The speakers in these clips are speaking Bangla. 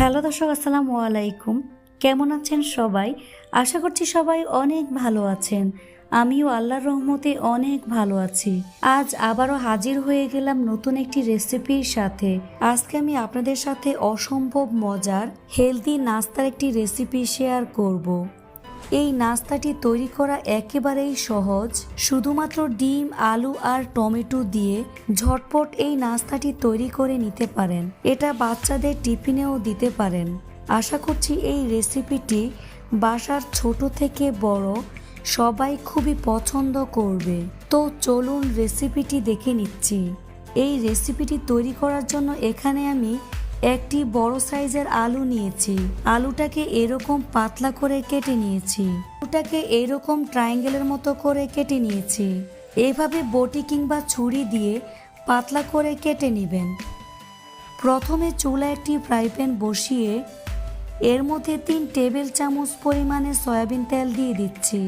হ্যালো দর্শক, আসসালামু আলাইকুম। কেমন আছেন সবাই? আশা করছি সবাই অনেক ভালো আছেন। আমিও আল্লাহর রহমতে অনেক ভালো আছি। আজ আবারও হাজির হয়ে গেলাম নতুন একটি রেসিপির সাথে। আজকে আমি আপনাদের সাথে অসম্ভব মজার হেলদি নাস্তার একটি রেসিপি শেয়ার করব। এই নাস্তাটি তৈরি করা একেবারেই সহজ। শুধুমাত্র ডিম, আলু আর টমেটো দিয়ে ঝটপট এই নাস্তাটি তৈরি করে নিতে পারেন। এটা বাচ্চাদের টিফিনেও দিতে পারেন। আশা করছি এই রেসিপিটি বাসার ছোট থেকে বড় সবাই খুবই পছন্দ করবে। তো চলুন রেসিপিটি দেখে নিচ্ছি। এই রেসিপিটি তৈরি করার জন্য এখানে আমি একটি বড় সাইজের আলু নিয়েছি। আলুটাকে এরকম পাতলা করে কেটে নিয়েছি। আলুটাকে এরকম ট্রায়াঙ্গেলের মতো করে কেটে নিয়েছি। এভাবে বটি কিংবা ছুরি দিয়ে পাতলা করে কেটে নেবেন। প্রথমে চুলায় একটি ফ্রাই প্যান বসিয়ে এর মধ্যে 3 টেবিল চামচ পরিমাণে সয়াবিন তেল দিয়ে দিচ্ছি।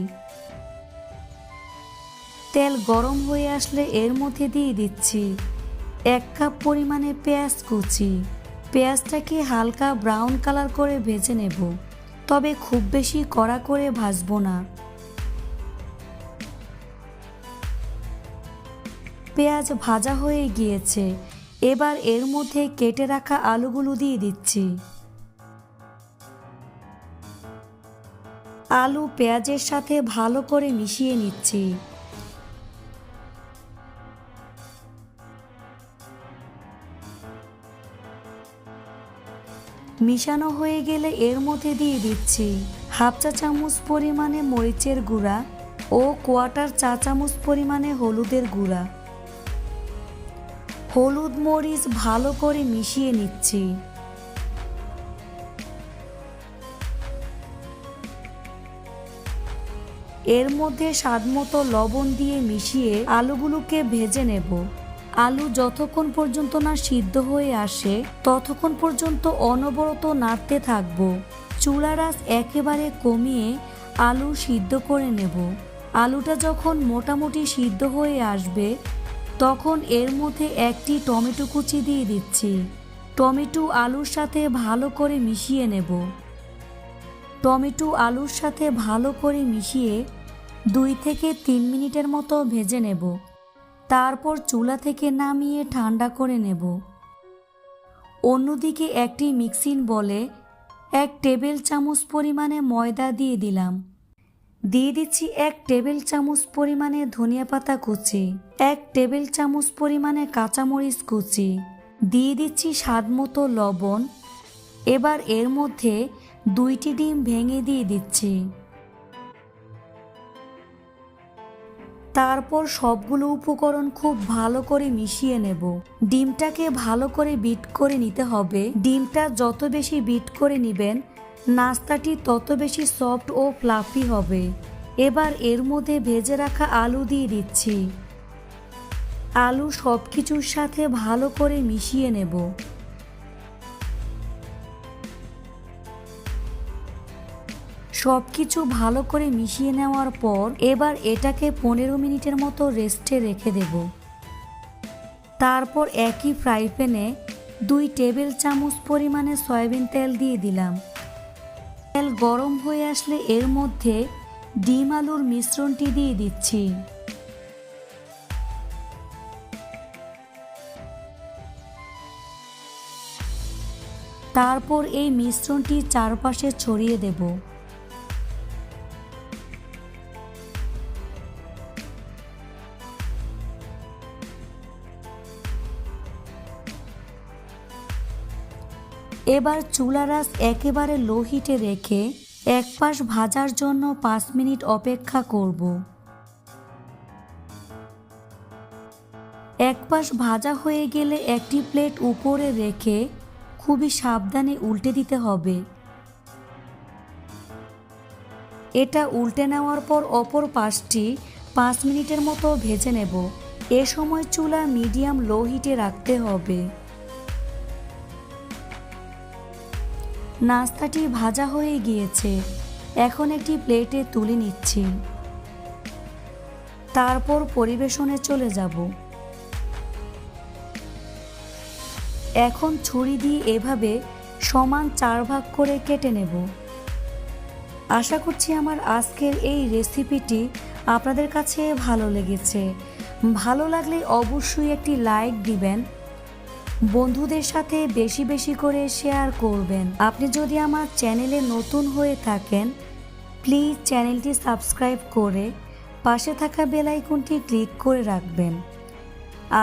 তেল গরম হয়ে আসলে এর মধ্যে দিয়ে দিচ্ছি 1 কাপ পরিমাণে পেঁয়াজ কুচি। পেঁয়াজটাকে হালকা ব্রাউন কালার করে ভেজে নেব, তবে খুব বেশি কড়া করে ভাজবো না। পেঁয়াজ ভাজা হয়ে গিয়েছে। এবার এর মধ্যে কেটে রাখা আলুগুলো দিয়ে দিচ্ছি। আলু পেঁয়াজের সাথে ভালো করে মিশিয়ে নিচ্ছি। মিশানো হয়ে গেলে এর মধ্যে দিয়ে দিচ্ছি হাফ চা চামচ পরিমাণে মরিচের গুঁড়া ও 1/4 চা চামচ পরিমাণে হলুদের গুঁড়া। হলুদ মরিচ ভালো করে মিশিয়ে নিচ্ছি। এর মধ্যে স্বাদমতো লবণ দিয়ে মিশিয়ে আলুগুলোকে ভেজে নেব। আলু যতক্ষণ পর্যন্ত না সিদ্ধ হয়ে আসে ততক্ষণ পর্যন্ত অনবরত নাড়তে থাকবো। চুলার আঁচ একেবারে কমিয়ে আলু সিদ্ধ করে নেব। আলুটা যখন মোটামুটি সিদ্ধ হয়ে আসবে তখন এর মধ্যে একটি টমেটো কুচি দিয়ে দিচ্ছি। টমেটো আলুর সাথে ভালো করে মিশিয়ে নেব। টমেটো আলুর সাথে ভালো করে মিশিয়ে 2 থেকে 3 মিনিটের মতো ভেজে নেব। তারপর চুলা থেকে নামিয়ে ঠান্ডা করে নেব। অন্যদিকে একটি মিক্সিং বলে 1 টেবিল চামচ পরিমাণে ময়দা দিয়ে দিলাম। দিয়ে দিচ্ছি 1 টেবিল চামচ পরিমাণে ধনিয়া পাতা কুচি, 1 টেবিল চামচ পরিমাণে কাঁচামরিচ কুচি, দিয়ে দিচ্ছি স্বাদমতো লবণ। এবার এর মধ্যে 2টি ডিম ভেঙে দিয়ে দিচ্ছি। তারপর সবগুলো উপকরণ খুব ভালো করে মিশিয়ে নেব। ডিমটাকে ভালো করে বিট করে নিতে হবে। ডিমটা যত বেশি বিট করে নেবেন নাস্তাটি তত বেশি সফট ও ফ্লাফি হবে। এবার এর মধ্যে ভেজে রাখা আলু দিয়ে দিচ্ছি। আলু সব কিছুর সাথে ভালো করে মিশিয়ে নেব। সব কিছু ভালো করে মিশিয়ে নেওয়ার পর এবার এটাকে 15 মিনিটের মতো রেস্টে রেখে দেব। তারপর একই ফ্রাই প্যানে 2 টেবিল চামচ পরিমাণে সয়াবিন তেল দিয়ে দিলাম। তেল গরম হয়ে আসলে এর মধ্যে ডিম আলুর মিশ্রণটি দিয়ে দিচ্ছি। তারপর এই মিশ্রণটি চারপাশে ছড়িয়ে দেব। এবার চুলার আঁচ একেবারে লো হিটে রেখে এক পাশ ভাজার জন্য 5 মিনিট অপেক্ষা করব। এক পাশ ভাজা হয়ে গেলে একটি প্লেট উপরে রেখে খুবই সাবধানে উল্টে দিতে হবে। এটা উল্টে নেওয়ার পর অপর পাশটি 5 মিনিটের মতো ভেজে নেব। এ সময় চুলা মিডিয়াম লো হিটে রাখতে হবে। নাস্তাটি ভাজা হয়ে গিয়েছে। এখন একটি প্লেটে তুলে নিচ্ছি। তারপর পরিবেশনে চলে যাব। এখন ছুরি দিয়ে এভাবে সমান 4 ভাগ করে কেটে নেব। আশা করছি আমার আজকের এই রেসিপিটি আপনাদের কাছে ভালো লেগেছে। ভালো লাগলে অবশ্যই একটি লাইক দিবেন, বন্ধুদের সাথে বেশি বেশি করে শেয়ার করবেন। আপনি যদি আমার চ্যানেলে নতুন হয়ে থাকেন প্লিজ চ্যানেলটি সাবস্ক্রাইব করে পাশে থাকা বেল আইকনটি ক্লিক করে রাখবেন।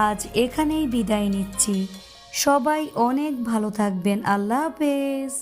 আজ এখানেই বিদায় নিচ্ছি। সবাই অনেক ভালো থাকবেন। আল্লাহ হাফেজ।